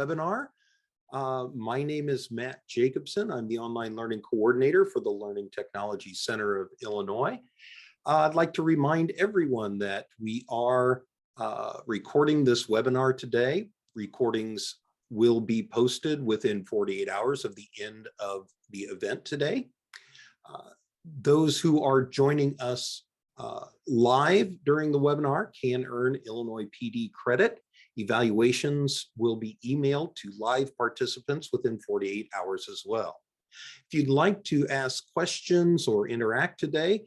webinar. My name is Matt Jacobson. I'm the Online Learning Coordinator for the Learning Technology Center of Illinois. I'd like to remind everyone that we are recording this webinar today. Recordings will be posted within 48 hours of the end of the event today. Those who are joining us live during the webinar can earn Illinois PD credit. Evaluations will be emailed to live participants within 48 hours as well. If you'd like to ask questions or interact today,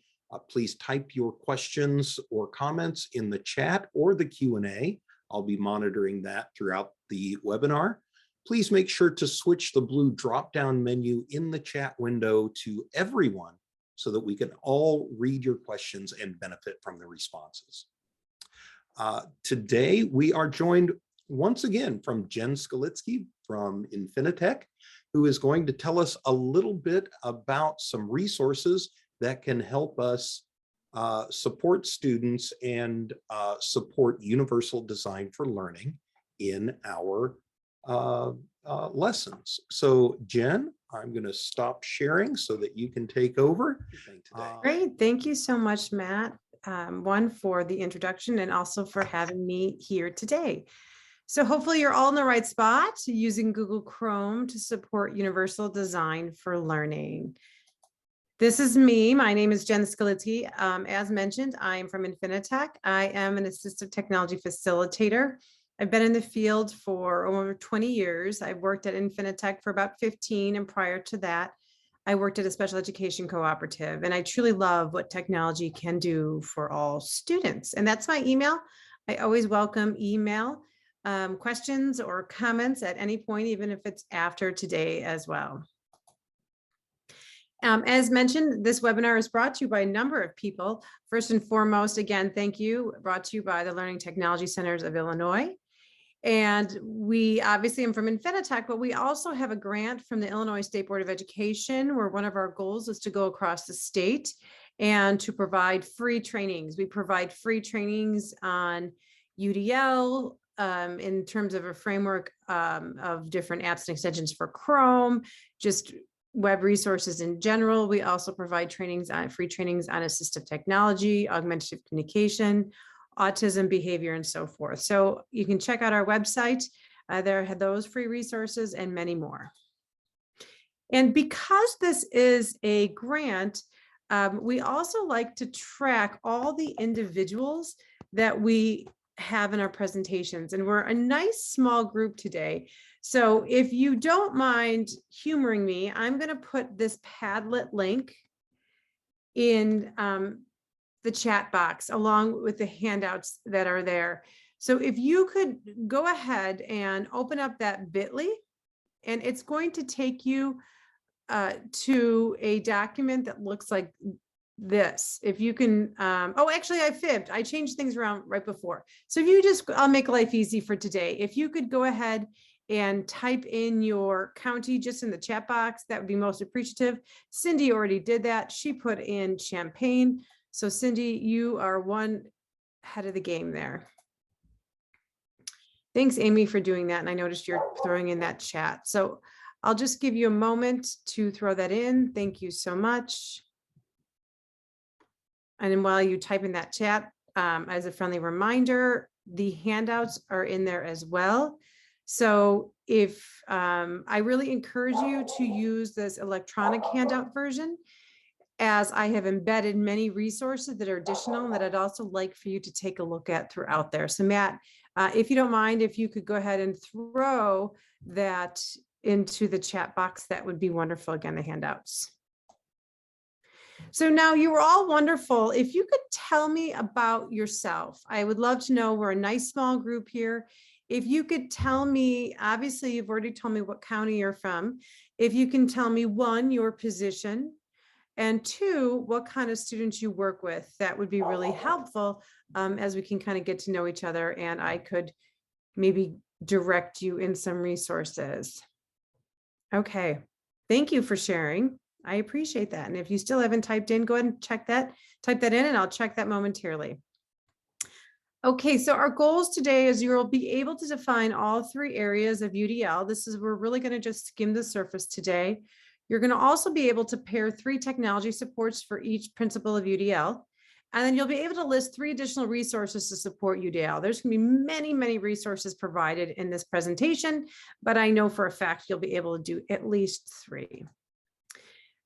please type your questions or comments in the chat or the Q&A. I'll be monitoring that throughout the webinar. Please make sure to switch the blue drop-down menu in the chat window to everyone so that we can all read your questions and benefit from the responses. Today, we are joined once again from Jenn Skalitzky from Infinitec, who is going to tell us a little bit about some resources that can help us support students and support universal design for learning in our lessons. So Jenn, I'm going to stop sharing so that you can take over. Great. Thank you so much, Matt. One, for the introduction and also for having me here today. So hopefully you're all in the right spot using Google Chrome to support universal design for learning. This is me. My name is Jenn Skalitzky. As mentioned, I am from Infinitec. I am an assistive technology facilitator. I've been in the field for over 20 years. I've worked at Infinitec for about 15, and prior to that, I worked at a special education cooperative, and I truly love what technology can do for all students. And that's my email. I always welcome email questions or comments at any point, even if it's after today as well. As mentioned, this webinar is brought to you by a number of people. First and foremost, again, thank you, brought to you by the Learning Technology Centers of Illinois. And we obviously am from Infinitec, but we also have a grant from the Illinois State Board of Education, where one of our goals is to go across the state and to provide free trainings. We provide free trainings on UDL in terms of a framework of different apps and extensions for Chrome, just web resources in general. We also provide trainings on free trainings on assistive technology, augmentative communication, autism behavior, and so forth. So you can check out our website. There are those free resources and many more. And because this is a grant, we also like to track all the individuals that we have in our presentations. And we're a nice small group today. So if you don't mind humoring me, I'm going to put this Padlet link in the chat box along with the handouts that are there. So if you could go ahead and open up that bit.ly, and it's going to take you to a document that looks like this. If you can, oh, actually I fibbed. I changed things around right before. So if you just, I'll make life easy for today. If you could go ahead and type in your county just in the chat box, that would be most appreciative. Cindy already did that. She put in Champaign. So Cindy, you are one head of the game there. Thanks, Amy, for doing that. And I noticed you're throwing in that chat. So I'll just give you a moment to throw that in. Thank you so much. And then while you type in that chat, as a friendly reminder, the handouts are in there as well. So if I really encourage you to use this electronic handout version, as I have embedded many resources that are additional that I'd also like for you to take a look at throughout there. So Matt, if you don't mind, if you could go ahead and throw that into the chat box, that would be wonderful. Again, the handouts. So now you were all wonderful. If you could tell me about yourself, I would love to know. We're a nice small group here. If you could tell me, obviously you've already told me what county you're from. If you can tell me, one, your position, and two, what kind of students you work with, that would be really helpful as we can kind of get to know each other, and I could maybe direct you in some resources. Okay, thank you for sharing. I appreciate that. And if you still haven't typed in, go ahead and check that, type that in, and I'll check that momentarily. Okay, so our goals today is you'll be able to define all three areas of UDL. We're really going to just skim the surface today. You're going to also be able to pair 3 technology supports for each principle of UDL. And then you'll be able to list 3 additional resources to support UDL. There's going to be many, many resources provided in this presentation, but I know for a fact you'll be able to do at least 3.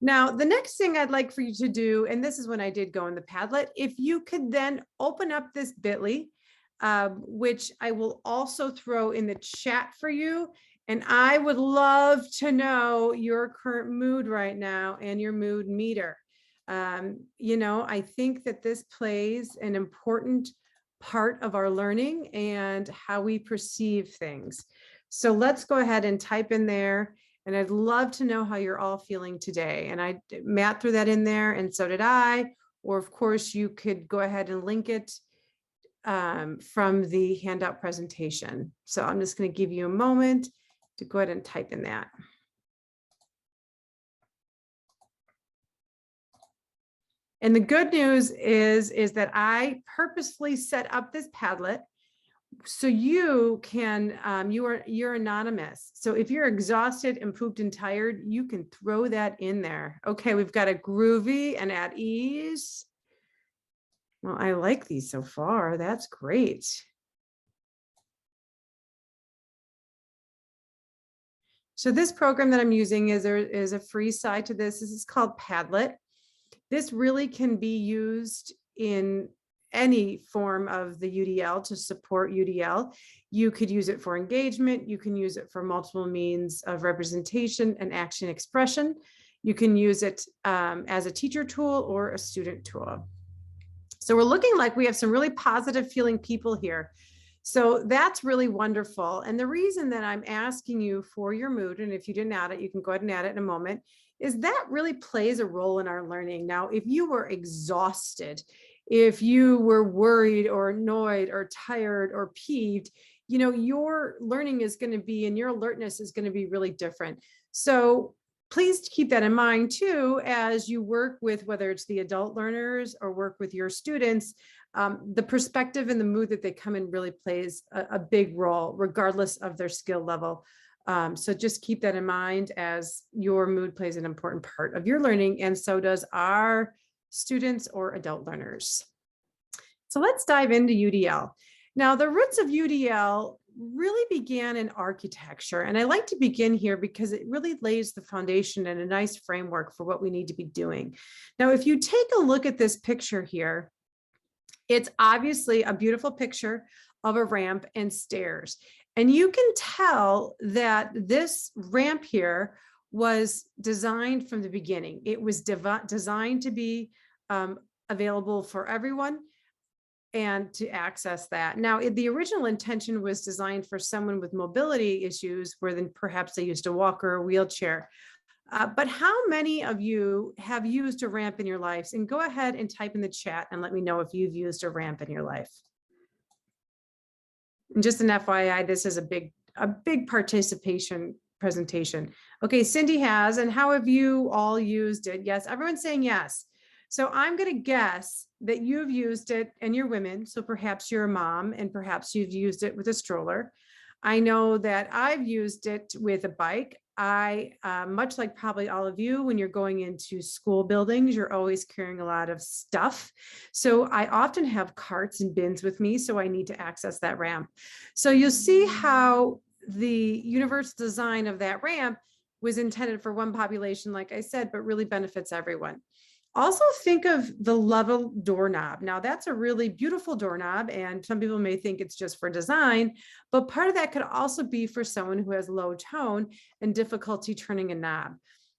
Now, the next thing I'd like for you to do, and this is when I did go in the Padlet, if you could then open up this bit.ly, which I will also throw in the chat for you. And I would love to know your current mood right now and your mood meter. I think that this plays an important part of our learning and how we perceive things. So let's go ahead and type in there. And I'd love to know how you're all feeling today. And Matt threw that in there, and so did I. Or of course, you could go ahead and link it from the handout presentation. So I'm just going to give you a moment to go ahead and type in that. And the good news is that I purposefully set up this Padlet so you can, you're anonymous. So if you're exhausted and pooped and tired, you can throw that in there. Okay, we've got a groovy and at ease. Well, I like these so far. That's great. So this program that I'm using is a free side to this. This is called Padlet. This really can be used in any form of the UDL to support UDL. You could use it for engagement. You can use it for multiple means of representation and action expression. You can use it as a teacher tool or a student tool. So we're looking like we have some really positive feeling people here. So that's really wonderful. And the reason that I'm asking you for your mood, and if you didn't add it, you can go ahead and add it in a moment, is that really plays a role in our learning. Now, if you were exhausted, if you were worried or annoyed or tired or peeved, your learning is going to be, and your alertness is going to be really different. So please keep that in mind too, as you work with, whether it's the adult learners or work with your students, the perspective and the mood that they come in really plays a big role, regardless of their skill level. So just keep that in mind, as your mood plays an important part of your learning, and so does our students or adult learners. So let's dive into UDL. Now, the roots of UDL really began in architecture, and I like to begin here because it really lays the foundation and a nice framework for what we need to be doing. Now, if you take a look at this picture here, it's obviously a beautiful picture of a ramp and stairs. And you can tell that this ramp here was designed from the beginning. It was designed to be available for everyone and to access that. Now, the original intention was designed for someone with mobility issues, where then perhaps they used a walker or a wheelchair. But how many of you have used a ramp in your lives? And go ahead and type in the chat and let me know if you've used a ramp in your life. And just an FYI, this is a big participation presentation. Okay, Cindy has, and how have you all used it? Yes, everyone's saying yes. So I'm going to guess that you've used it, and you're women, so perhaps you're a mom, and perhaps you've used it with a stroller. I know that I've used it with a bike. Much like probably all of you, when you're going into school buildings, you're always carrying a lot of stuff. So I often have carts and bins with me, so I need to access that ramp. So you'll see how the universal design of that ramp was intended for one population, like I said, but really benefits everyone. Also think of the level doorknob. Now that's a really beautiful doorknob, and some people may think it's just for design, but part of that could also be for someone who has low tone and difficulty turning a knob.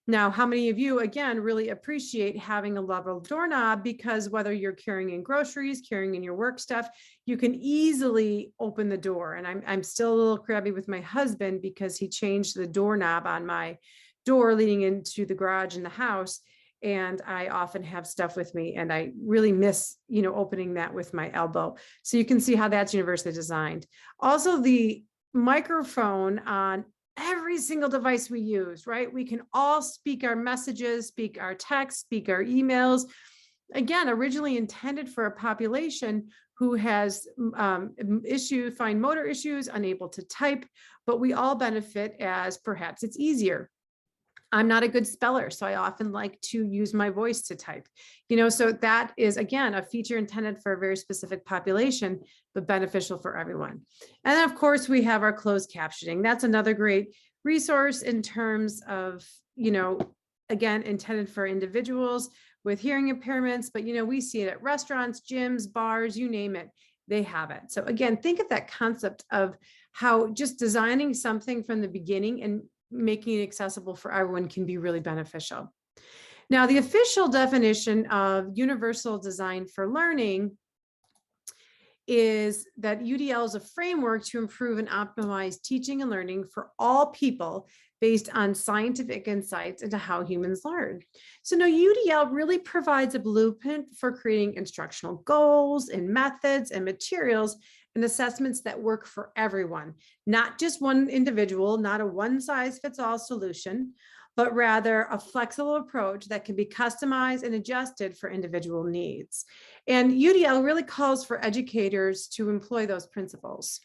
Now, how many of you, again, really appreciate having a level doorknob, because whether you're carrying in groceries, carrying in your work stuff, you can easily open the door. And I'm still a little crabby with my husband because he changed the doorknob on my door leading into the garage in the house. And I often have stuff with me, and I really miss, opening that with my elbow. So you can see how that's universally designed. Also, the microphone on every single device we use, right? We can all speak our messages, speak our texts, speak our emails. again, originally intended for a population who has fine motor issues, unable to type, but we all benefit as perhaps it's easier. I'm not a good speller, so I often like to use my voice to type. So that is, again, a feature intended for a very specific population, but beneficial for everyone. And then, of course, we have our closed captioning. That's another great resource in terms of, again, intended for individuals with hearing impairments, but, we see it at restaurants, gyms, bars, you name it, they have it. So again, think of that concept of how just designing something from the beginning and making it accessible for everyone can be really beneficial. Now, the official definition of universal design for learning is that UDL is a framework to improve and optimize teaching and learning for all people based on scientific insights into how humans learn. So now UDL really provides a blueprint for creating instructional goals and methods and materials and assessments that work for everyone, not just one individual, not a one-size-fits-all solution, but rather a flexible approach that can be customized and adjusted for individual needs. And UDL really calls for educators to employ those principles.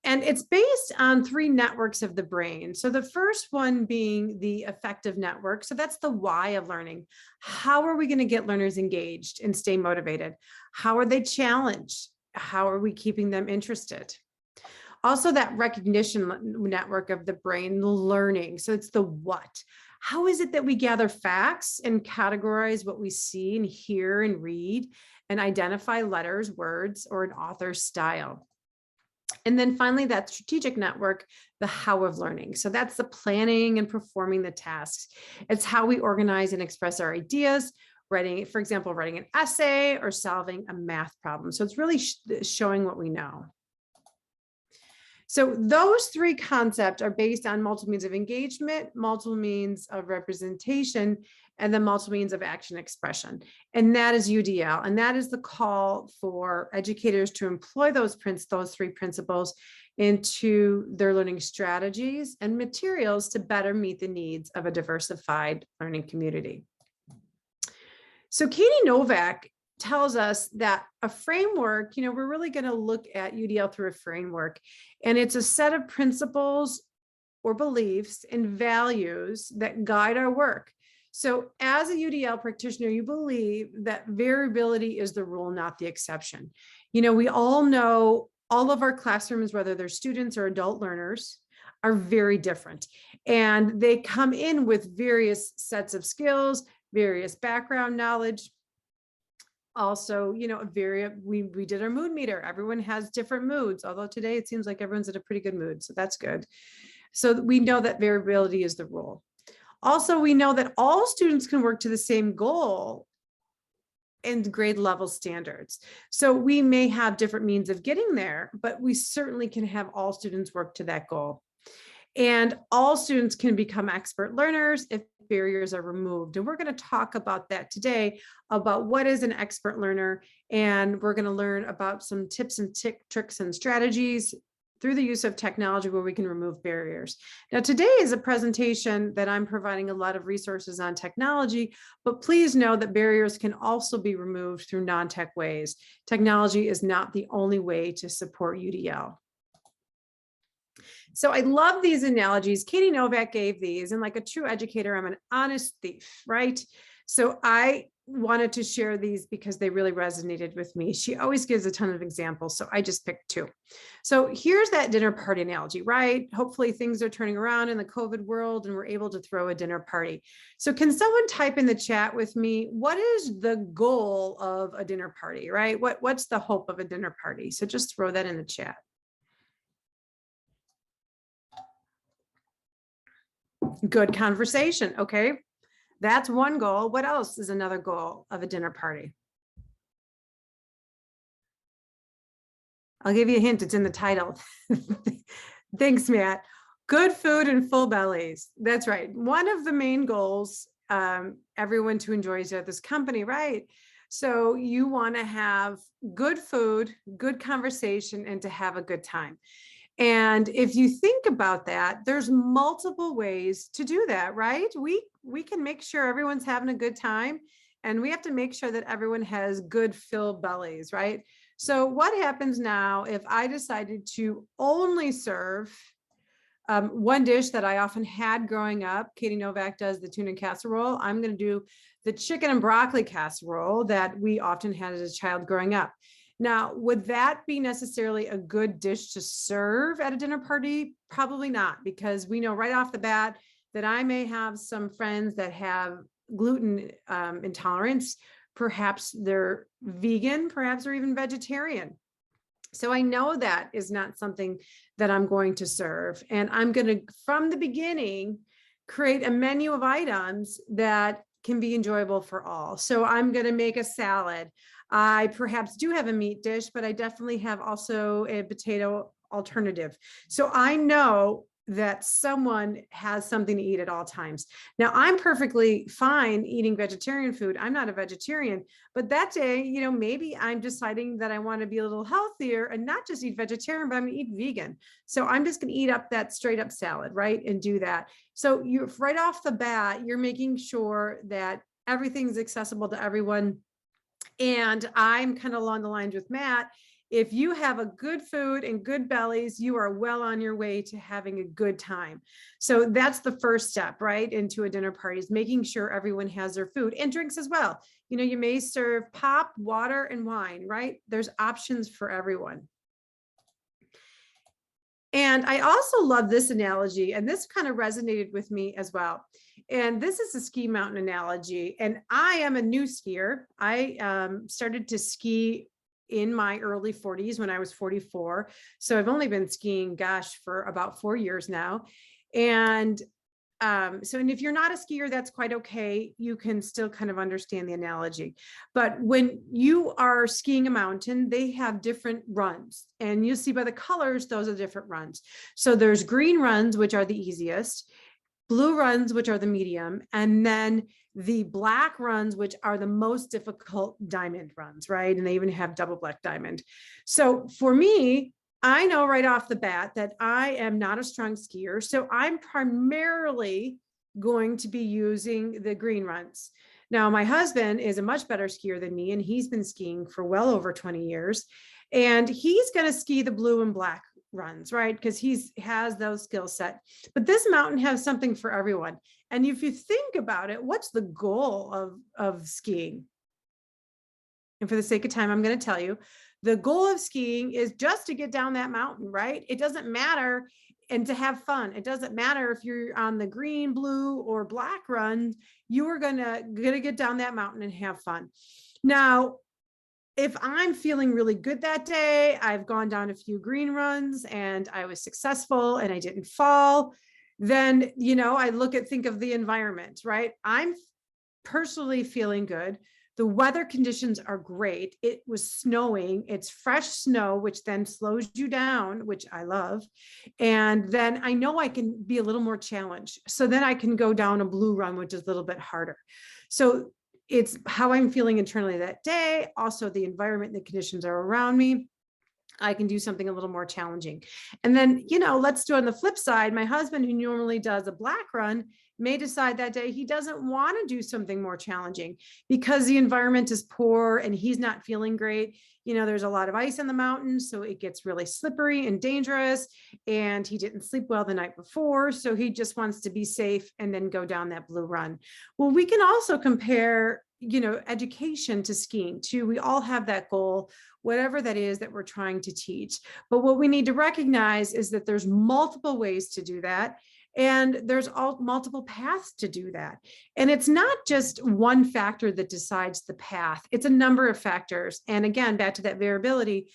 And it's based on 3 networks of the brain. So the first one being the affective network. So that's the why of learning. How are we going to get learners engaged and stay motivated? How are they challenged? How are we keeping them interested? Also, that recognition network of the brain, the learning. So it's the what. How is it that we gather facts and categorize what we see and hear and read and identify letters, words, or an author's style? And then finally, that strategic network, the how of learning. So that's the planning and performing the tasks. It's how we organize and express our ideas, writing, for example, writing an essay or solving a math problem. So it's really showing what we know. So those 3 concepts are based on multiple means of engagement, multiple means of representation, and then multiple means of action expression. And that is UDL. And that is the call for educators to employ those 3 principles into their learning strategies and materials to better meet the needs of a diversified learning community. So Katie Novak tells us that a framework, we're really going to look at UDL through a framework, and it's a set of principles or beliefs and values that guide our work. So as a UDL practitioner, you believe that variability is the rule, not the exception. We all know all of our classrooms, whether they're students or adult learners, are very different, and they come in with various sets of skills, various background knowledge. Also, we did our mood meter. Everyone has different moods, although today it seems like everyone's in a pretty good mood. So that's good. So we know that variability is the rule. Also, we know that all students can work to the same goal and grade level standards. So we may have different means of getting there, but we certainly can have all students work to that goal. And all students can become expert learners if barriers are removed. And we're going to talk about that today, about what is an expert learner. And we're going to learn about some tips and tricks and strategies through the use of technology where we can remove barriers. Now, today is a presentation that I'm providing a lot of resources on technology, but please know that barriers can also be removed through non-tech ways. Technology is not the only way to support UDL. So I love these analogies. Katie Novak gave these, and like a true educator, I'm an honest thief, right? So I wanted to share these because they really resonated with me. She always gives a ton of examples, so I just picked 2. So here's that dinner party analogy, right? Hopefully things are turning around in the COVID world and we're able to throw a dinner party. So can someone type in the chat with me, what is the goal of a dinner party, right? What's the hope of a dinner party? So just throw that in the chat. Good conversation. Okay. That's one goal. What else is another goal of a dinner party? I'll give you a hint. It's in the title. Thanks, Matt. Good food and full bellies. That's right. One of the main goals, everyone to enjoy is at this company, right? So you want to have good food, good conversation, and to have a good time. And if you think about that, there's multiple ways to do that, right? We can make sure everyone's having a good time and we have to make sure that everyone has good filled bellies, right? So what happens now if I decided to only serve one dish that I often had growing up? Katie Novak does the tuna casserole. I'm going to do the chicken and broccoli casserole that we often had as a child growing up. Now, would that be necessarily a good dish to serve at a dinner party? Probably not, because we know right off the bat that I may have some friends that have gluten intolerance. Perhaps they're vegan, perhaps they're even vegetarian. So I know that is not something that I'm going to serve. And I'm going to, from the beginning, create a menu of items that can be enjoyable for all. So I'm going to make a salad. I perhaps do have a meat dish, but I definitely have also a potato alternative. So I know that someone has something to eat at all times. Now, I'm perfectly fine eating vegetarian food. I'm not a vegetarian, but that day, you know, maybe I'm deciding that I want to be a little healthier and not just eat vegetarian, but I'm going to eat vegan. So I'm just going to eat up that straight up salad, right? And do that. So you right off the bat, you're making sure that everything's accessible to everyone. And I'm kind of along the lines with Matt. If you have a good food and good bellies, you are well on your way to having a good time. So that's the first step, right, into a dinner party, is making sure everyone has their food and drinks as well. You know, you may serve pop, water, and wine, right? There's options for everyone. And I also love this analogy, and this kind of resonated with me as well. And this is a ski mountain analogy. And I am a new skier. I started to ski in my early 40s when I was 44. So I've only been skiing, gosh, for about 4 years now. And and if you're not a skier, that's quite okay. You can still kind of understand the analogy. But when you are skiing a mountain, they have different runs, and you see by the colors, those are different runs. So there's green runs, which are the easiest, blue runs, which are the medium, and then the black runs, which are the most difficult, diamond runs, right? And they even have double black diamond. So for me, I know right off the bat that I am not a strong skier. So I'm primarily going to be using the green runs. Now, my husband is a much better skier than me, and he's been skiing for well over 20 years. And he's going to ski the blue and black runs, right? Because he has those skill set. But this mountain has something for everyone. And if you think about it, what's the goal of skiing? And for the sake of time, I'm going to tell you, the goal of skiing is just to get down that mountain, right? It doesn't matter, and to have fun. It doesn't matter if you're on the green, blue, or black run, you are gonna get down that mountain and have fun. Now, if I'm feeling really good that day, I've gone down a few green runs and I was successful and I didn't fall, then, you know, think of the environment, right? I'm personally feeling good. The weather conditions are great. It was snowing. It's fresh snow, which then slows you down, which I love. And then I know I can be a little more challenged. So then I can go down a blue run, which is a little bit harder. So it's how I'm feeling internally that day. Also, the environment and the conditions are around me. I can do something a little more challenging. And then, you know, let's do on the flip side, my husband, who normally does a black run, may decide that day he doesn't want to do something more challenging because the environment is poor and he's not feeling great. You know, there's a lot of ice in the mountains, so it gets really slippery and dangerous. And he didn't sleep well the night before, so he just wants to be safe and then go down that blue run. Well, we can also compare, you know, education to skiing too. We all have that goal, whatever that is that we're trying to teach. But what we need to recognize is that there's multiple ways to do that. And there's multiple paths to do that. And it's not just one factor that decides the path. It's a number of factors. And again, back to that variability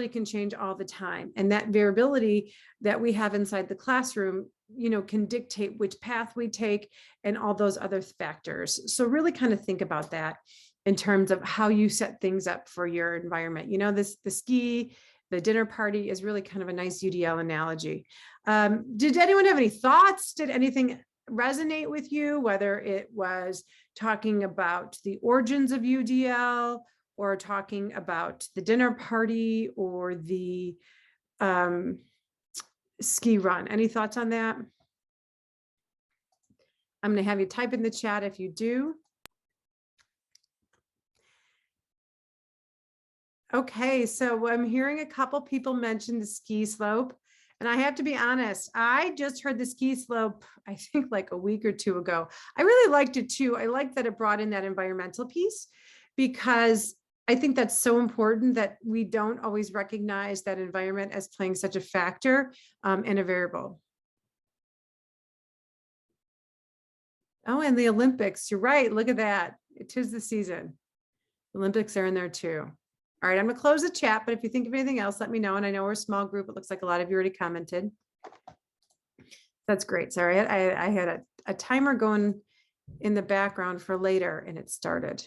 can change all the time. And that variability that we have inside the classroom, you know, can dictate which path we take and all those other factors. So really kind of think about that in terms of how you set things up for your environment. You know, the dinner party is really kind of a nice UDL analogy. Did anyone have any thoughts? Did anything resonate with you, whether it was talking about the origins of UDL or talking about the dinner party or the ski run? Any thoughts on that? I'm going to have you type in the chat if you do. Okay, so I'm hearing a couple people mention the ski slope. And I have to be honest, I just heard the ski slope, I think like a week or two ago. I really liked it too. I like that it brought in that environmental piece because I think that's so important that we don't always recognize that environment as playing such a factor and a variable. Oh, and the Olympics, you're right. Look at that. It is the season. Olympics are in there too. All right, I'm gonna close the chat, but if you think of anything else, let me know. And I know we're a small group. It looks like a lot of you already commented. That's great. Sorry, I had a timer going in the background for later and it started.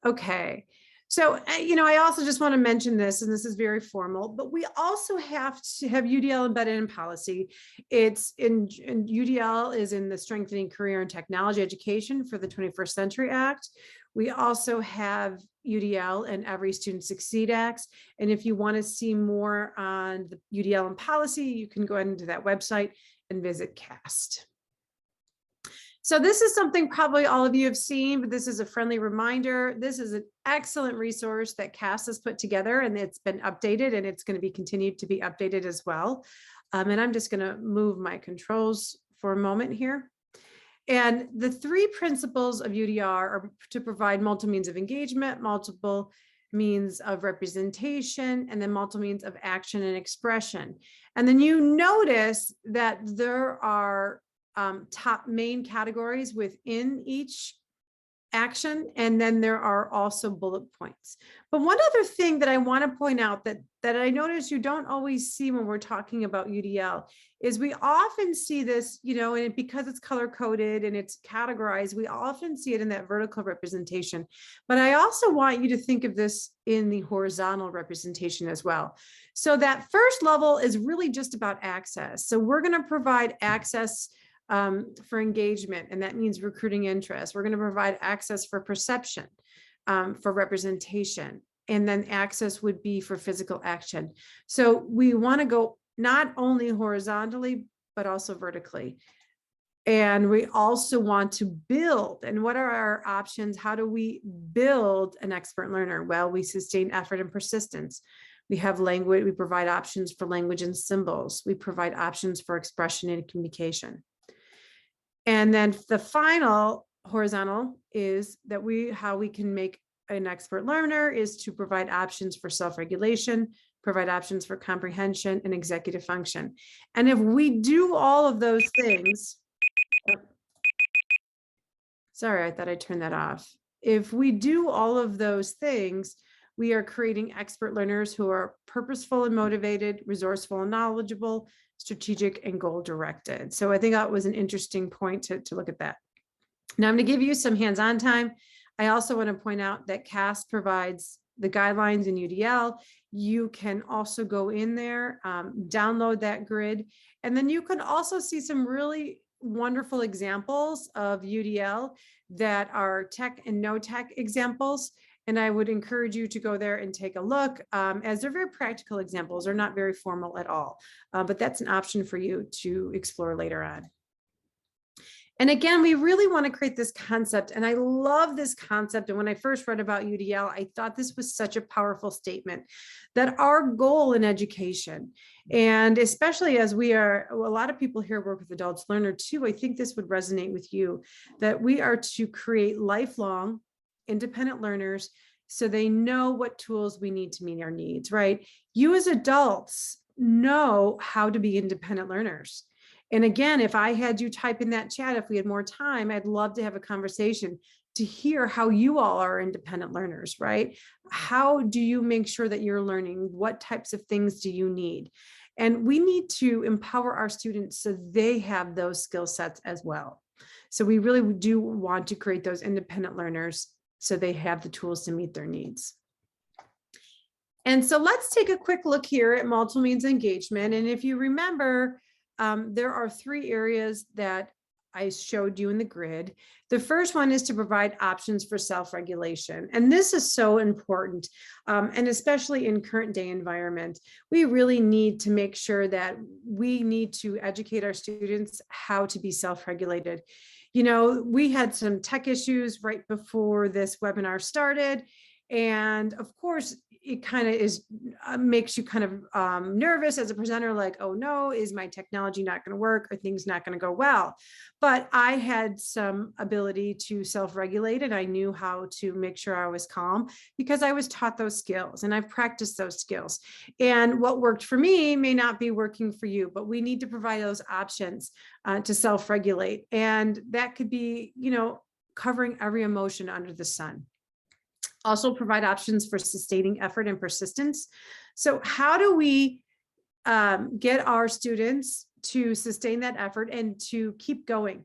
Okay. So, I also just want to mention this, and this is very formal, but we also have to have UDL embedded in policy. It's in UDL is in the Strengthening Career and Technology Education for the 21st Century Act. We also have UDL in Every Student Succeed Acts. And if you want to see more on the UDL and policy, you can go ahead into that website and visit CAST. So this is something probably all of you have seen, but this is a friendly reminder. This is an excellent resource that CAST has put together, and it's been updated, and it's going to be continued to be updated as well. And I'm just going to move my controls for a moment here. And the 3 principles of UDR are to provide multiple means of engagement, multiple means of representation, and then multiple means of action and expression. And then you notice that there are top main categories within each action, and then there are also bullet points. But one other thing that I want to point out that I notice you don't always see when we're talking about UDL is we often see this, and because it's color coded and it's categorized, we often see it in that vertical representation. But I also want you to think of this in the horizontal representation as well. So that first level is really just about access. So we're going to provide access for engagement, and that means recruiting interest. We're going to provide access for perception, for representation, and then access would be for physical action. So we want to go not only horizontally, but also vertically. And we also want to build. And what are our options? How do we build an expert learner? Well, we sustain effort and persistence. We have language, we provide options for language and symbols. We provide options for expression and communication. And then the final horizontal is that how we can make an expert learner is to provide options for self-regulation, provide options for comprehension and executive function. And if we do all of those things, sorry, I thought I turned that off. If we do all of those things, we are creating expert learners who are purposeful and motivated, resourceful and knowledgeable, strategic and goal directed. So I think that was an interesting point to look at that. Now I'm going to give you some hands-on time. I also want to point out that CAST provides the guidelines in UDL. You can also go in there, download that grid, and then you can also see some really wonderful examples of UDL that are tech and no tech examples. And I would encourage you to go there and take a look, as they're very practical examples. They're not very formal at all, but that's an option for you to explore later on. And again, we really want to create this concept, and I love this concept. And when I first read about UDL, I thought this was such a powerful statement that our goal in education, and especially as we are, a lot of people here work with adults learner too, I think this would resonate with you, that we are to create lifelong independent learners so they know what tools we need to meet our needs, right? You as adults know how to be independent learners. And again, if I had you type in that chat, if we had more time, I'd love to have a conversation to hear how you all are independent learners, right? How do you make sure that you're learning? What types of things do you need? And we need to empower our students so they have those skill sets as well. So we really do want to create those independent learners so they have the tools to meet their needs. And so let's take a quick look here at multiple means engagement. And if you remember, there are 3 areas that I showed you in the grid. The first one is to provide options for self-regulation. And this is so important. And especially in current day environment, we really need to make sure that we need to educate our students how to be self-regulated. We had some tech issues right before this webinar started. And of course, it kind of is makes you kind of nervous as a presenter, like, oh no, is my technology not going to work? Are things not going to go well? But I had some ability to self-regulate, and I knew how to make sure I was calm because I was taught those skills and I've practiced those skills. And what worked for me may not be working for you, but we need to provide those options to self-regulate. And that could be, covering every emotion under the sun. Also provide options for sustaining effort and persistence. So how do we get our students to sustain that effort and to keep going?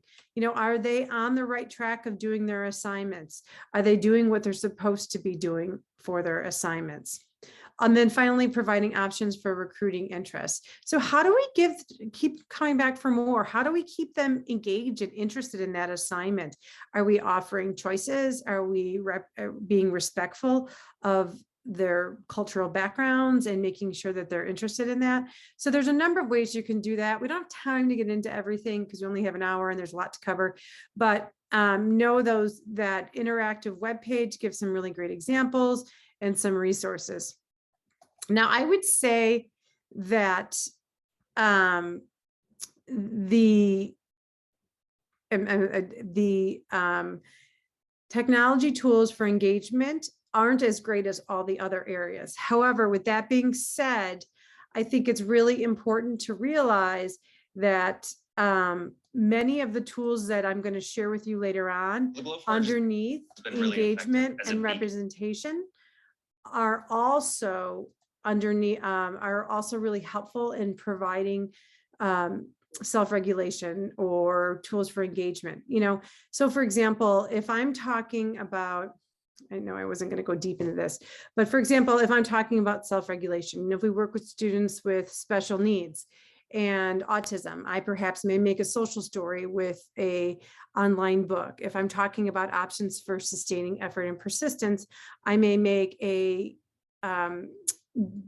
Are they on the right track of doing their assignments? Are they doing what they're supposed to be doing for their assignments? And then finally, providing options for recruiting interest. So how do we keep coming back for more? How do we keep them engaged and interested in that assignment? Are we offering choices? Are we being respectful of their cultural backgrounds and making sure that they're interested in that? So there's a number of ways you can do that. We don't have time to get into everything because we only have an hour and there's a lot to cover, but know that interactive webpage gives some really great examples and some resources. Now, I would say that the technology tools for engagement aren't as great as all the other areas. However, with that being said, I think it's really important to realize that many of the tools that I'm going to share with you later on underneath engagement and representation are also really helpful in providing self-regulation or tools for engagement. So for example, if I'm talking about, I know I wasn't going to go deep into this, but for example, if I'm talking about self-regulation, if we work with students with special needs and autism, I perhaps may make a social story with a online book. If I'm talking about options for sustaining effort and persistence, I may make a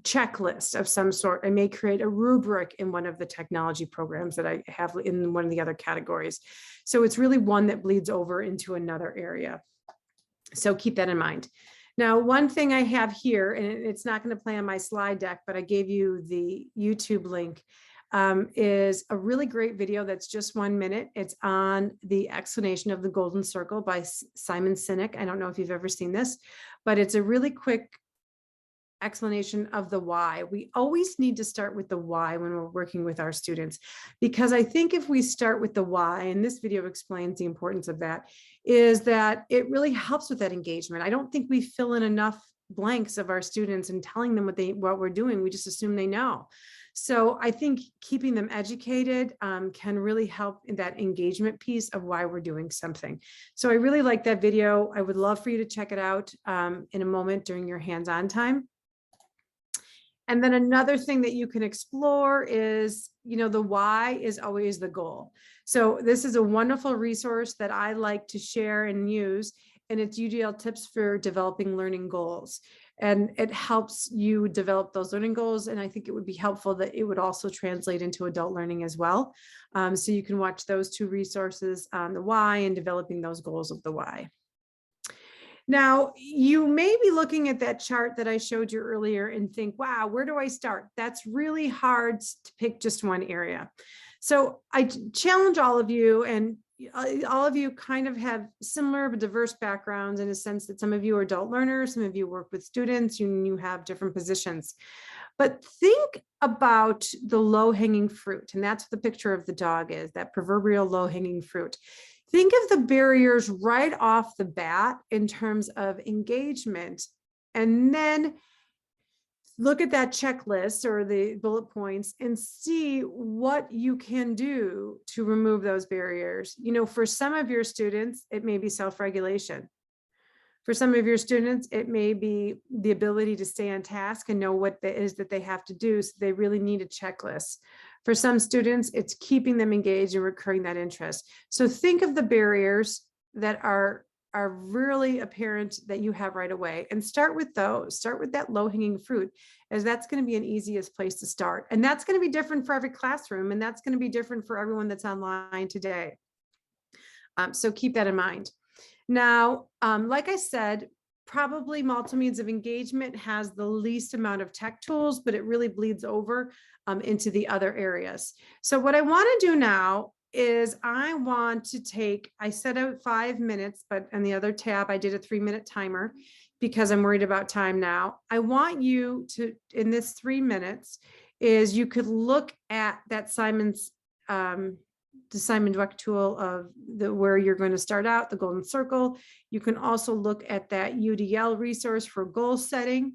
checklist of some sort. I may create a rubric in one of the technology programs that I have in one of the other categories. So it's really one that bleeds over into another area. So keep that in mind. Now, one thing I have here, and it's not going to play on my slide deck, but I gave you the YouTube link, is a really great video that's just 1 minute. It's on the explanation of the golden circle by Simon Sinek. I don't know if you've ever seen this, but it's a really quick explanation of the why. We always need to start with the why when we're working with our students, because I think if we start with the why, and this video explains the importance of that, is that it really helps with that engagement. I don't think we fill in enough blanks of our students and telling them what we're doing. We just assume they know. So I think keeping them educated can really help in that engagement piece of why we're doing something. So I really like that video. I would love for you to check it out in a moment during your hands-on time. And then another thing that you can explore is, the why is always the goal. So this is a wonderful resource that I like to share and use, and it's UDL tips for developing learning goals. And it helps you develop those learning goals. And I think it would be helpful that it would also translate into adult learning as well. So you can watch those two resources on the why and developing those goals of the why. Now, you may be looking at that chart that I showed you earlier and think, wow, where do I start? That's really hard to pick just one area. So I challenge all of you, and all of you kind of have similar but diverse backgrounds in a sense that some of you are adult learners, some of you work with students, you have different positions. But think about the low-hanging fruit, and that's what the picture of the dog is, that proverbial low-hanging fruit. Think of the barriers right off the bat in terms of engagement, and then look at that checklist or the bullet points and see what you can do to remove those barriers. For some of your students, it may be self-regulation. For some of your students, it may be the ability to stay on task and know what it is that they have to do. So they really need a checklist. For some students, it's keeping them engaged and recurring that interest. So think of the barriers that are really apparent that you have right away, and start with those. Start with that low-hanging fruit, as that's going to be an easiest place to start. And that's going to be different for every classroom, and that's going to be different for everyone that's online today. So keep that in mind. Now, like I said, probably multi-means of engagement has the least amount of tech tools, but it really bleeds over into the other areas. So what I want to do now is I want to take, I set out 5 minutes, but on the other tab, I did a 3-minute timer because I'm worried about time now. I want you to, in this 3 minutes, is you could look at that Simon's, the Simon Dweck tool of where you're going to start out, the golden circle. You can also look at that UDL resource for goal setting.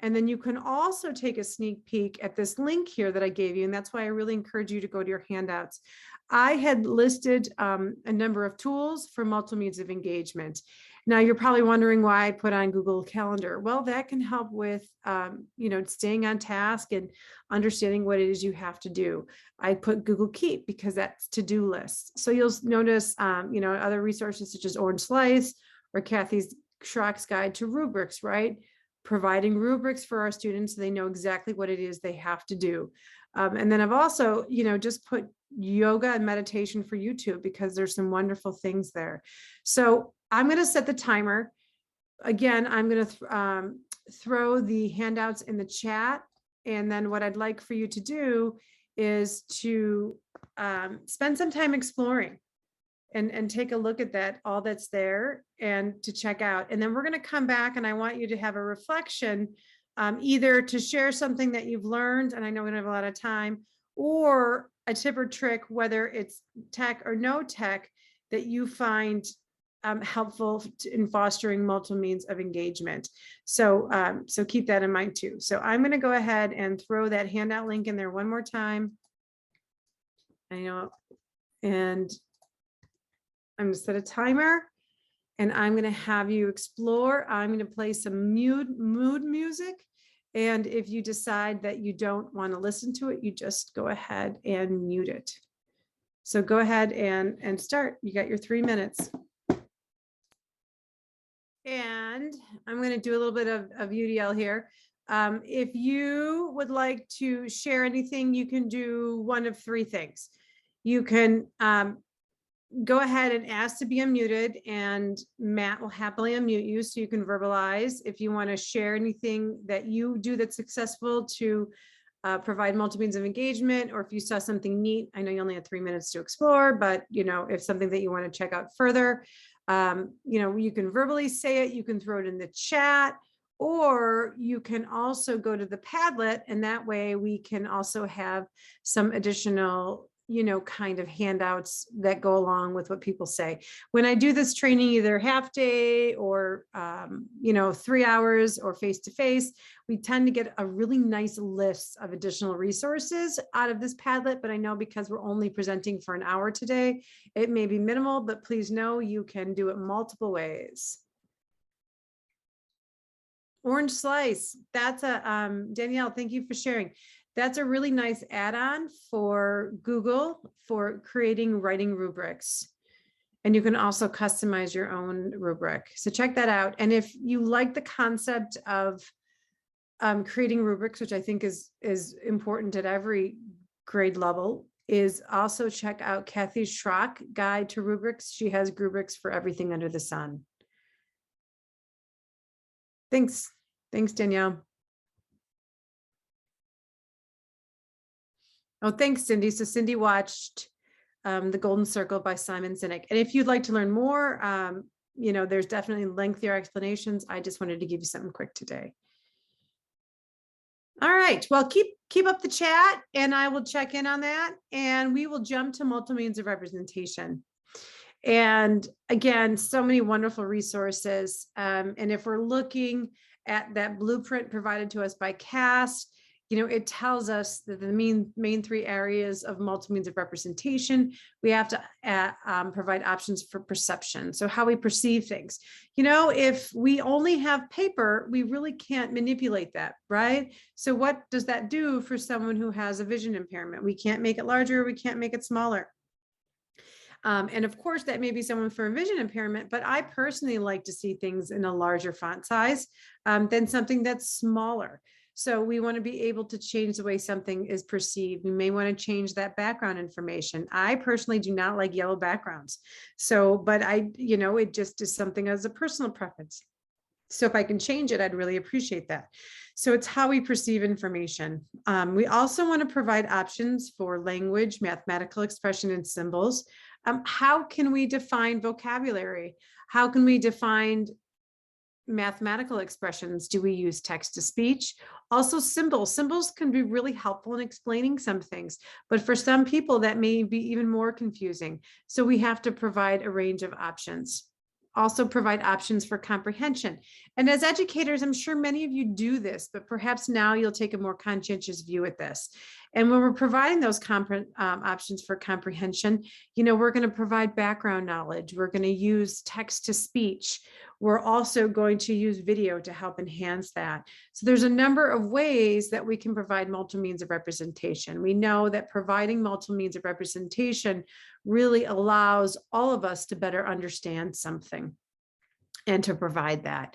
And then you can also take a sneak peek at this link here that I gave you. And that's why I really encourage you to go to your handouts. I had listed a number of tools for multiple means of engagement. Now you're probably wondering why I put on Google Calendar. Well, that can help with, staying on task and understanding what it is you have to do. I put Google Keep because that's to-do lists. So you'll notice, other resources such as Orange Slice or Kathy Schrock's Guide to Rubrics, right? Providing rubrics for our students so they know exactly what it is they have to do. And then I've also, just put yoga and meditation for YouTube because there's some wonderful things there. So I'm going to set the timer. Again, I'm going to throw the handouts in the chat. And then what I'd like for you to do is to spend some time exploring and take a look at that, all that's there, and to check out. And then we're going to come back and I want you to have a reflection, either to share something that you've learned, and I know we don't have a lot of time, or a tip or trick, whether it's tech or no tech, that you find helpful in fostering multiple means of engagement. So, so keep that in mind too. So I'm going to go ahead and throw that handout link in there one more time. And I'm going to set a timer and I'm going to have you explore. I'm going to play some mood music. And if you decide that you don't want to listen to it, you just go ahead and mute it. So go ahead and start. You got your 3 minutes. And I'm going to do a little bit of UDL here. If you would like to share anything, you can do one of 3 things. You can go ahead and ask to be unmuted, and Matt will happily unmute you so you can verbalize. If you want to share anything that you do that's successful to provide multiple means of engagement, or if you saw something neat, I know you only had 3 minutes to explore, but if something that you want to check out further, you can verbally say it, you can throw it in the chat, or you can also go to the Padlet, and that way we can also have some additional kind of handouts that go along with what people say. When I do this training, either half day or, 3 hours or face-to-face, we tend to get a really nice list of additional resources out of this Padlet. But I know because we're only presenting for an hour today, it may be minimal, but please know you can do it multiple ways. Orange Slice, that's a, Danielle, thank you for sharing. That's a really nice add-on for Google for creating writing rubrics. And you can also customize your own rubric. So check that out. And if you like the concept of creating rubrics, which I think is important at every grade level, is also check out Kathy Schrock's Guide to Rubrics. She has rubrics for everything under the sun. Thanks. Thanks, Danielle. Oh, thanks, Cindy. So Cindy watched The Golden Circle by Simon Sinek. And if you'd like to learn more, there's definitely lengthier explanations. I just wanted to give you something quick today. All right, well, keep up the chat and I will check in on that, and we will jump to multiple means of representation. And again, so many wonderful resources. And if we're looking at that blueprint provided to us by CAST, it tells us that the main 3 areas of multiple means of representation, we have to provide options for perception. So how we perceive things. If we only have paper, we really can't manipulate that, right? So what does that do for someone who has a vision impairment? We can't make it larger, we can't make it smaller. And of course, that may be someone for a vision impairment, but I personally like to see things in a larger font size than something that's smaller. So we want to be able to change the way something is perceived. We may want to change that background information. I personally do not like yellow backgrounds. So, but it just is something as a personal preference. So if I can change it, I'd really appreciate that. So it's how we perceive information. We also want to provide options for language, mathematical expression, and symbols. How can we define vocabulary? How can we define mathematical expressions? Do we use text to speech? Also symbols. Symbols can be really helpful in explaining some things, but for some people that may be even more confusing. So we have to provide a range of options. Also provide options for comprehension. And as educators, I'm sure many of you do this, but perhaps now you'll take a more conscientious view at this. And when we're providing those options for comprehension, we're going to provide background knowledge. We're going to use text to speech. We're also going to use video to help enhance that. So there's a number of ways that we can provide multiple means of representation. We know that providing multiple means of representation really allows all of us to better understand something and to provide that.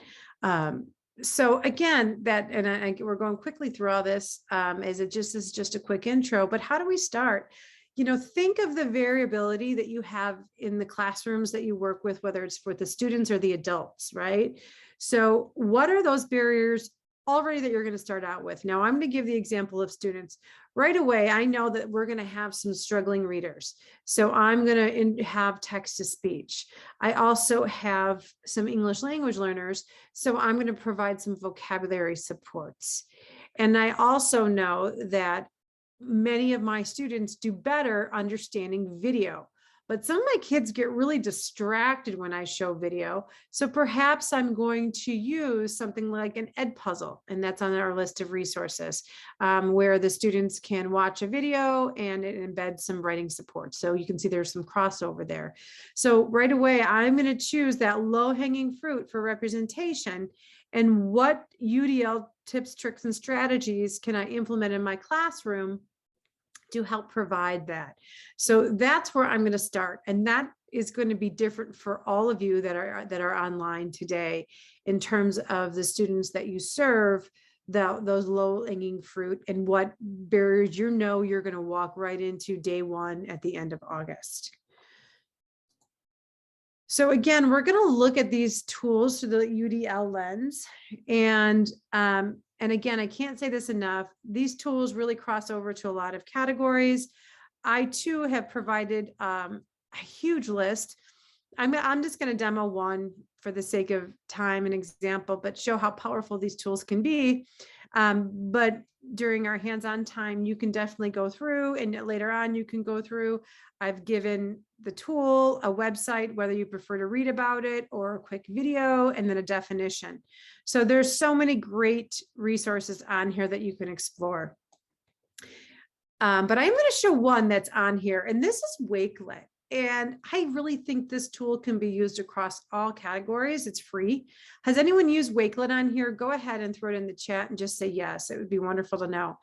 So again, we're going quickly through all this as it just is just a quick intro, but how do we start? Think of the variability that you have in the classrooms that you work with, whether it's for the students or the adults, right? So what are those barriers already that you're going to start out with? Now, I'm going to give the example of students. Right away, I know that we're going to have some struggling readers. So I'm going to have text to speech. I also have some English language learners. So I'm going to provide some vocabulary supports. And I also know that many of my students do better understanding video. But some of my kids get really distracted when I show video. So perhaps I'm going to use something like an ed puzzle, and that's on our list of resources, where the students can watch a video and it embeds some writing support. So you can see there's some crossover there. So right away, I'm going to choose that low-hanging fruit for representation. And what UDL tips, tricks, and strategies can I implement in my classroom to help provide that? So that's where I'm going to start. And that is going to be different for all of you that are online today in terms of the students that you serve, those low-hanging fruit and what barriers you're going to walk right into day one at the end of August. So again, we're going to look at these tools through the UDL lens. And again, I can't say this enough. These tools really cross over to a lot of categories. I too have provided a huge list. I'm just going to demo one for the sake of time and example, but show how powerful these tools can be. But during our hands-on time, you can definitely go through, and later on you can go through. I've given the tool a website, whether you prefer to read about it or a quick video, and then a definition. So there's so many great resources on here that you can explore. But I'm going to show one that's on here, and this is Wakelet. And I really think this tool can be used across all categories. It's free. Has anyone used Wakelet on here? Go ahead and throw it in the chat and just say yes. It would be wonderful to know.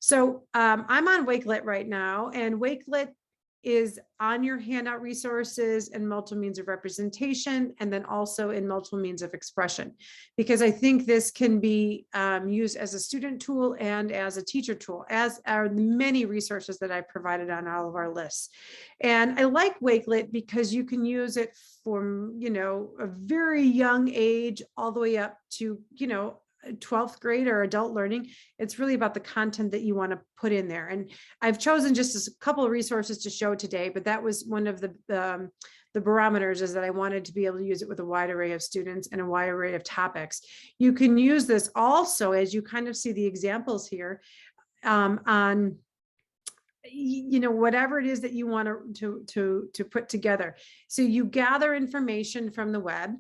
So I'm on Wakelet right now, and Wakelet is on your handout resources and multiple means of representation, and then also in multiple means of expression, because I think this can be used as a student tool and as a teacher tool, as are the many resources that I provided on all of our lists. And I like Wakelet because you can use it from, a very young age all the way up to, 12th grade or adult learning. It's really about the content that you want to put in there. And I've chosen just a couple of resources to show today, but that was one of the barometers, is that I wanted to be able to use it with a wide array of students and a wide array of topics. You can use this also, as you kind of see the examples here, on whatever it is that you want to put together. So you gather information from the web,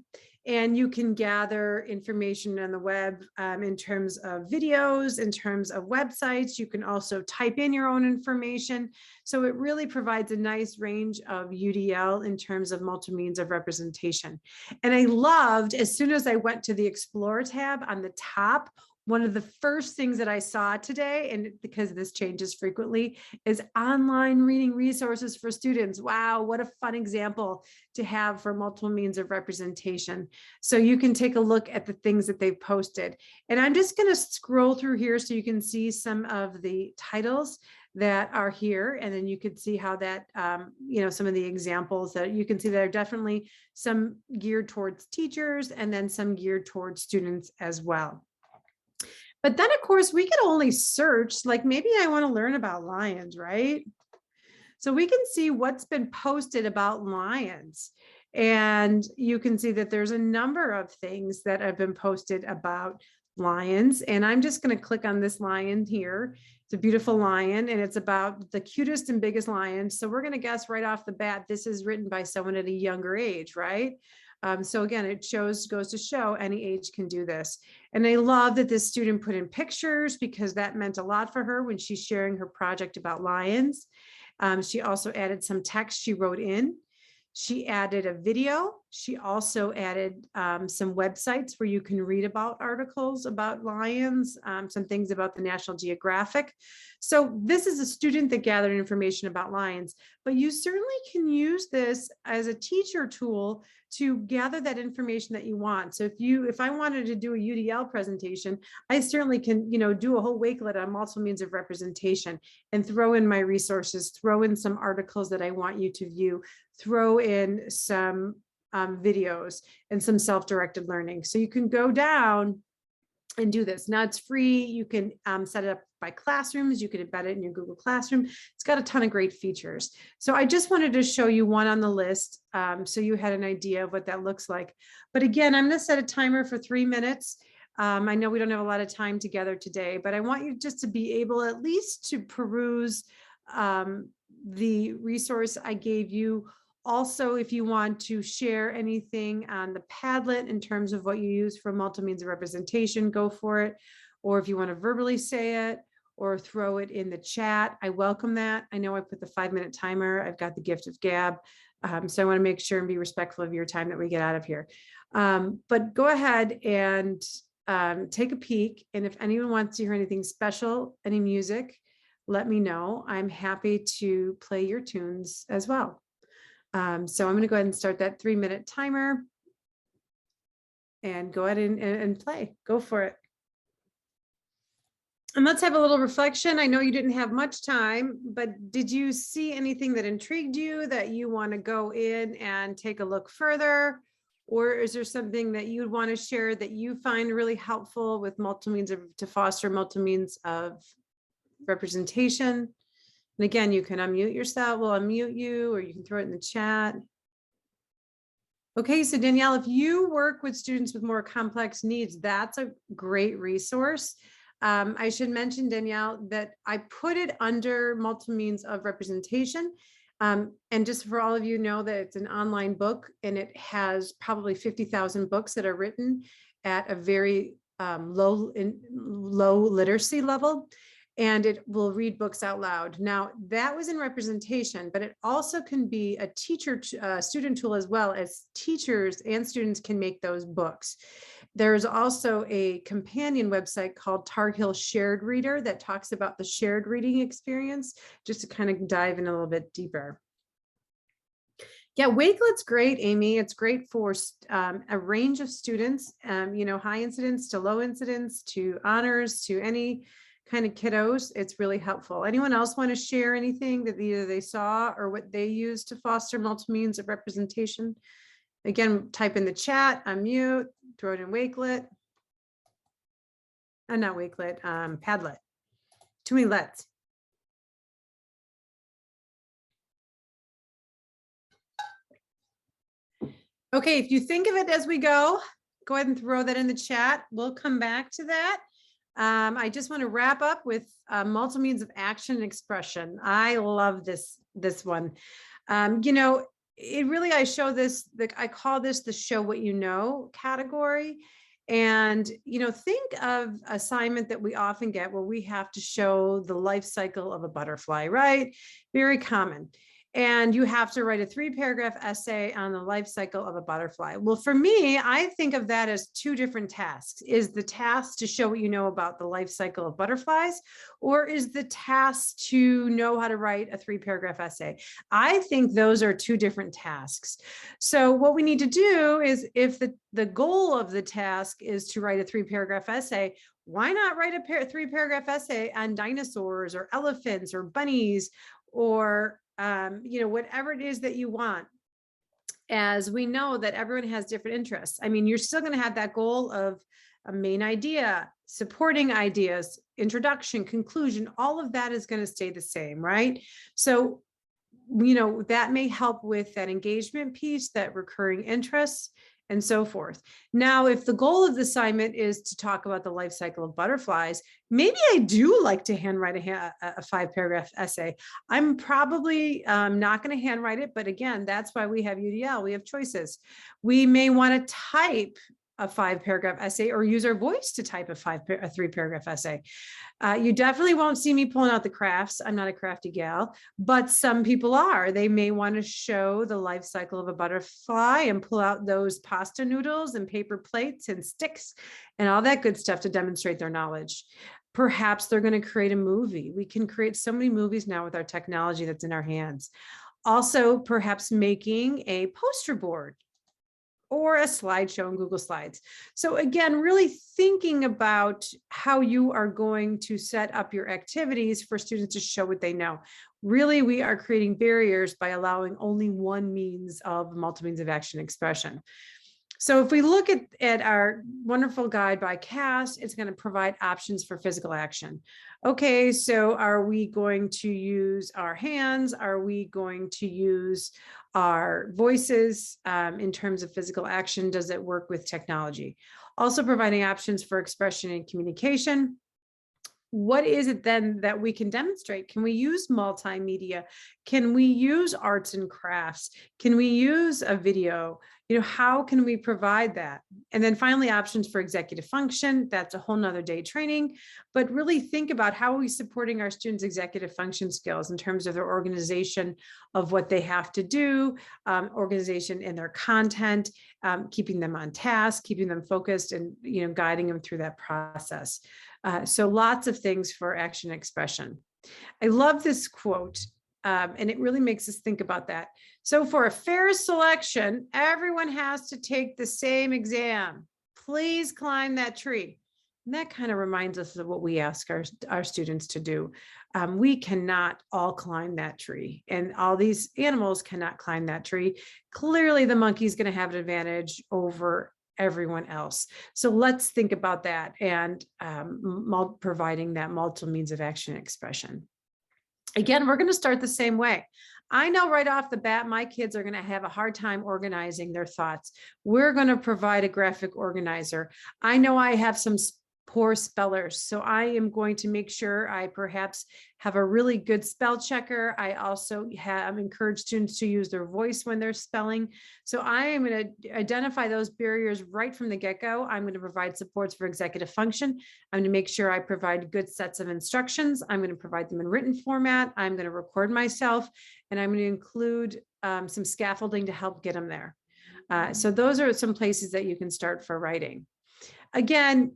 and you can gather information on the web in terms of videos, in terms of websites. You can also type in your own information. So it really provides a nice range of UDL in terms of multi-means of representation. And I loved, as soon as I went to the Explore tab on the top, one of the first things that I saw today, and because this changes frequently, is online reading resources for students. Wow, what a fun example to have for multiple means of representation. So you can take a look at the things that they've posted. And I'm just going to scroll through here so you can see some of the titles that are here, and then you could see how that, some of the examples that you can see that are definitely some geared towards teachers and then some geared towards students as well. But then, of course, we could only search, like maybe I want to learn about lions, right? So we can see what's been posted about lions. And you can see that there's a number of things that have been posted about lions. And I'm just going to click on this lion here. It's a beautiful lion, and it's about the cutest and biggest lion. So we're going to guess right off the bat, this is written by someone at a younger age, right? So again, it goes to show any age can do this. And I love that this student put in pictures because that meant a lot for her when she's sharing her project about lions. She also added some text she wrote in. She added a video. She also added some websites where you can read about articles about lions, some things about the National Geographic. So this is a student that gathered information about lions, but you certainly can use this as a teacher tool to gather that information that you want. So if I wanted to do a UDL presentation, I certainly can, do a whole wakelet on multiple means of representation and throw in my resources, throw in some articles that I want you to view, throw in some videos and some self-directed learning. So you can go down and do this. Now it's free. You can set it up by classrooms. You can embed it in your Google Classroom. It's got a ton of great features. So I just wanted to show you one on the list so you had an idea of what that looks like. But again, I'm going to set a timer for 3 minutes. I know we don't have a lot of time together today, but I want you just to be able at least to peruse the resource I gave you. Also, if you want to share anything on the Padlet in terms of what you use for multiple means of representation, go for it. Or if you want to verbally say it or throw it in the chat, I welcome that. I know I put the 5-minute timer. I've got the gift of gab. So I want to make sure and be respectful of your time that we get out of here. But go ahead and take a peek. And if anyone wants to hear anything special, any music, let me know. I'm happy to play your tunes as well. So I'm going to go ahead and start that 3-minute timer and go ahead and play. Go for it. And let's have a little reflection. I know you didn't have much time, but did you see anything that intrigued you that you want to go in and take a look further? Or is there something that you'd want to share that you find really helpful with to foster multiple means of representation? And again, you can unmute yourself. We'll unmute you, or you can throw it in the chat. Okay, so Danielle, if you work with students with more complex needs, that's a great resource. I should mention, Danielle, that I put it under multiple means of representation. And just for all of you know that it's an online book, and it has probably 50,000 books that are written at a very low literacy level. And it will read books out loud. Now, that was in representation, but it also can be a student tool as well, as teachers and students can make those books. There's also a companion website called Tar Heel Shared Reader that talks about the shared reading experience, just to kind of dive in a little bit deeper. Yeah, Wakelet's great, Amy. It's great for a range of students, high incidence to low incidence to honors to any kind of kiddos. It's really helpful. Anyone else want to share anything that either they saw or what they use to foster multiple means of representation? Again, type in the chat, unmute, throw it in Wakelet. Not Wakelet, Padlet. Too many lets. Okay, if you think of it as we go ahead and throw that in the chat. We'll come back to that. I just want to wrap up with multiple means of action and expression. I love this one. It really, I call this the show what you know category. And, think of assignment that we often get where we have to show the life cycle of a butterfly, right? Very common. and you have to write a 3-paragraph essay on the life cycle of a butterfly. Well, for me, I think of that as 2 different tasks. Is the task to show what you know about the life cycle of butterflies, or is the task to know how to write a 3-paragraph essay? I think those are 2 different tasks. So what we need to do is, if the goal of the task is to write a 3-paragraph essay, why not write a 3-paragraph essay on dinosaurs or elephants or bunnies, or whatever it is that you want, as we know that everyone has different interests. I mean, you're still going to have that goal of a main idea, supporting ideas, introduction, conclusion, all of that is going to stay the same, right? So, that may help with that engagement piece, that recurring interests, and so forth. Now, if the goal of the assignment is to talk about the life cycle of butterflies, maybe I do like to handwrite a 5-paragraph essay. I'm probably not going to handwrite it, but again, that's why we have UDL. We have choices. We may want to type a 5-paragraph essay, or use our voice to type a 3-paragraph essay. You definitely won't see me pulling out the crafts. I'm not a crafty gal, but some people are. They may want to show the life cycle of a butterfly and pull out those pasta noodles and paper plates and sticks and all that good stuff to demonstrate their knowledge. Perhaps they're going to create a movie. We can create so many movies now with our technology that's in our hands. Also, perhaps making a poster board or a slideshow in Google Slides. So again, really thinking about how you are going to set up your activities for students to show what they know. Really, we are creating barriers by allowing only one means of multiple means of action expression. So if we look at our wonderful guide by CAST, it's going to provide options for physical action. Okay, so are we going to use our hands? Are we going to use our voices in terms of physical action? Does it work with technology? Also providing options for expression and communication. What is it then that we can demonstrate? Can we use multimedia? Can we use arts and crafts? Can we use a video? How can we provide that? And then finally, options for executive function. That's a whole nother day training, but really think about how are we supporting our students' executive function skills in terms of their organization of what they have to do, organization in their content, keeping them on task, keeping them focused, and guiding them through that process. So lots of things for action expression. I love this quote, and it really makes us think about that. So for a fair selection, everyone has to take the same exam. Please climb that tree. And that kind of reminds us of what we ask our students to do. We cannot all climb that tree, and all these animals cannot climb that tree. Clearly, the monkey's going to have an advantage over everyone else. So let's think about that and providing that multiple means of action expression. Again, we're going to start the same way. I know right off the bat, my kids are going to have a hard time organizing their thoughts. We're going to provide a graphic organizer. I know I have some poor spellers, so I am going to make sure I perhaps have a really good spell checker. I also have encouraged students to use their voice when they're spelling. So I am going to identify those barriers right from the get-go. I'm going to provide supports for executive function. I'm going to make sure I provide good sets of instructions. I'm going to provide them in written format. I'm going to record myself, and I'm going to include some scaffolding to help get them there. So those are some places that you can start for writing. Again,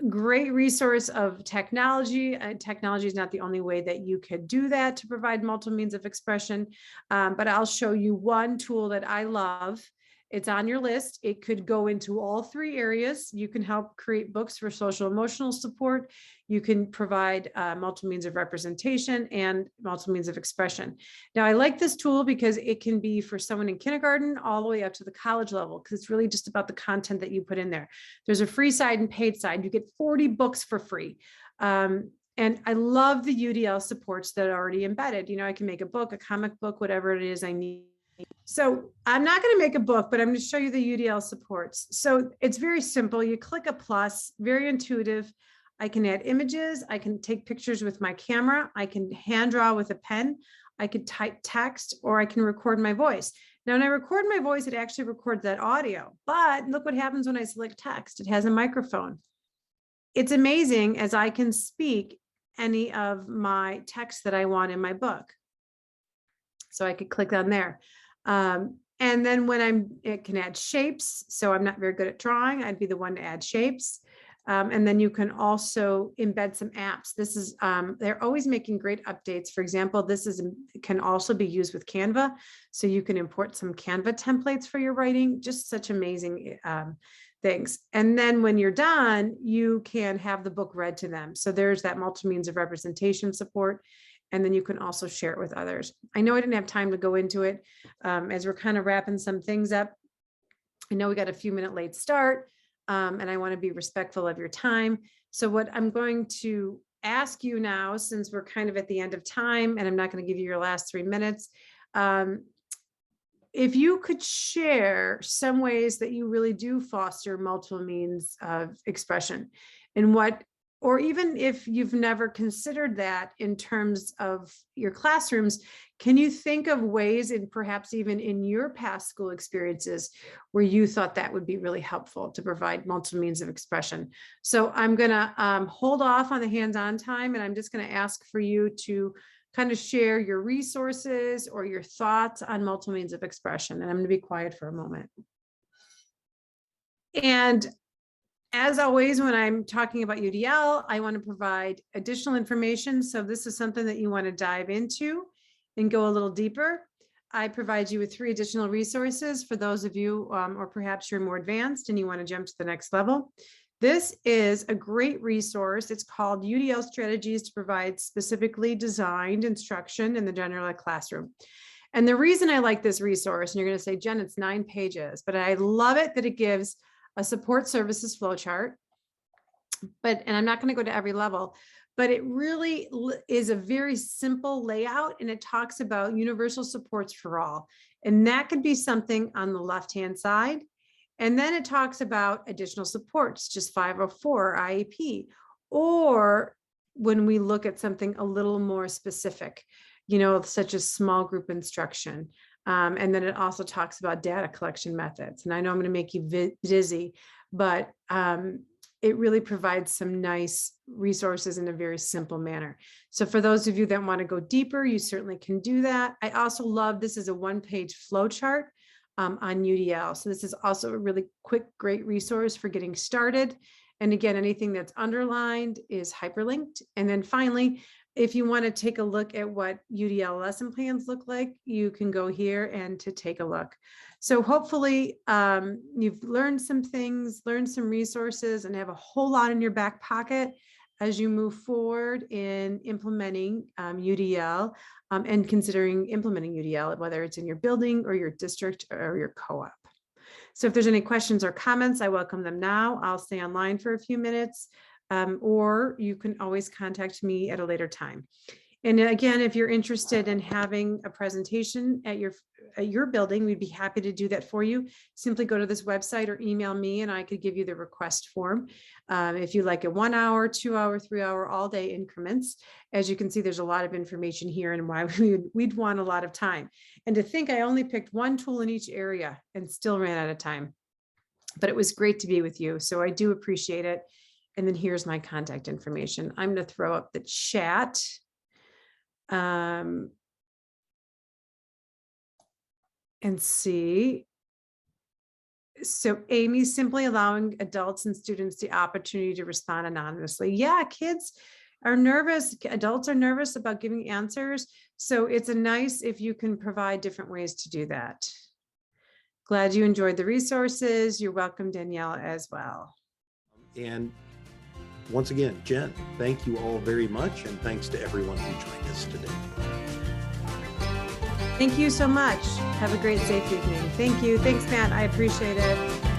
great resource of technology. Technology is not the only way that you could do that to provide multiple means of expression, but I'll show you one tool that I love. It's on your list. It could go into all 3 areas. You can help create books for social emotional support. You can provide multiple means of representation and multiple means of expression. Now, I like this tool because it can be for someone in kindergarten all the way up to the college level, because it's really just about the content that you put in there. There's a free side and paid side. You get 40 books for free. And I love the UDL supports that are already embedded. I can make a book, a comic book, whatever it is I need. So I'm not going to make a book, but I'm going to show you the UDL supports. So it's very simple. You click a plus, very intuitive. I can add images. I can take pictures with my camera. I can hand draw with a pen. I could type text, or I can record my voice. Now, when I record my voice, it actually records that audio, but look what happens when I select text. It has a microphone. It's amazing, as I can speak any of my text that I want in my book. So I could click on there. And then when it can add shapes. So I'm not very good at drawing. I'd be the one to add shapes. And then you can also embed some apps. This is, they're always making great updates. For example, can also be used with Canva. So you can import some Canva templates for your writing, just such amazing things. And then when you're done, you can have the book read to them. So there's that multi-means of representation support. And then you can also share it with others. I know I didn't have time to go into it as we're kind of wrapping some things up. I know we got a few minute late start and I want to be respectful of your time. So what I'm going to ask you now, since we're kind of at the end of time and I'm not going to give you your last 3 minutes, if you could share some ways that you really do foster multiple means of expression and or even if you've never considered that in terms of your classrooms, can you think of ways, and perhaps even in your past school experiences, where you thought that would be really helpful to provide multiple means of expression? So I'm gonna hold off on the hands-on time, and I'm just gonna ask for you to kind of share your resources or your thoughts on multiple means of expression. And I'm gonna be quiet for a moment. And as always, when I'm talking about UDL, I want to provide additional information. So if this is something that you want to dive into and go a little deeper, I provide you with 3 additional resources for those of you, or perhaps you're more advanced and you want to jump to the next level. This is a great resource. It's called UDL Strategies to Provide Specifically Designed Instruction in the General Ed Classroom. And the reason I like this resource, and you're going to say, Jen, it's 9 pages, but I love it that it gives a support services flowchart, and I'm not going to go to every level, but it really is a very simple layout, and it talks about universal supports for all. And that could be something on the left-hand side. And then it talks about additional supports, just 504 IEP, or when we look at something a little more specific, such as small group instruction. And then it also talks about data collection methods. And I know I'm going to make you dizzy, but it really provides some nice resources in a very simple manner. So for those of you that want to go deeper, you certainly can do that. I also love, this is a 1-page flow chart on UDL. So this is also a really quick, great resource for getting started. And again, anything that's underlined is hyperlinked. And then finally, if you want to take a look at what UDL lesson plans look like, you can go here and to take a look. So hopefully you've learned some things, learned some resources, and have a whole lot in your back pocket as you move forward in implementing UDL and considering implementing UDL, whether it's in your building or your district or your co-op. So if there's any questions or comments, I welcome them now. I'll stay online for a few minutes. Or you can always contact me at a later time. And again, if you're interested in having a presentation at your building, we'd be happy to do that for you. Simply go to this website or email me and I could give you the request form. If you like a 1 hour, 2 hour, 3 hour, all day increments. As you can see, there's a lot of information here and why we'd want a lot of time. And to think I only picked 1 tool in each area and still ran out of time. But it was great to be with you. So I do appreciate it. And then here's my contact information. I'm going to throw up the chat. And see. So Amy, simply allowing adults and students the opportunity to respond anonymously. Yeah, kids are nervous. Adults are nervous about giving answers. So it's nice if you can provide different ways to do that. Glad you enjoyed the resources. You're welcome, Danielle, as well. And once again, Jen, thank you all very much. And thanks to everyone who joined us today. Thank you so much. Have a great, safe evening. Thank you. Thanks, Matt. I appreciate it.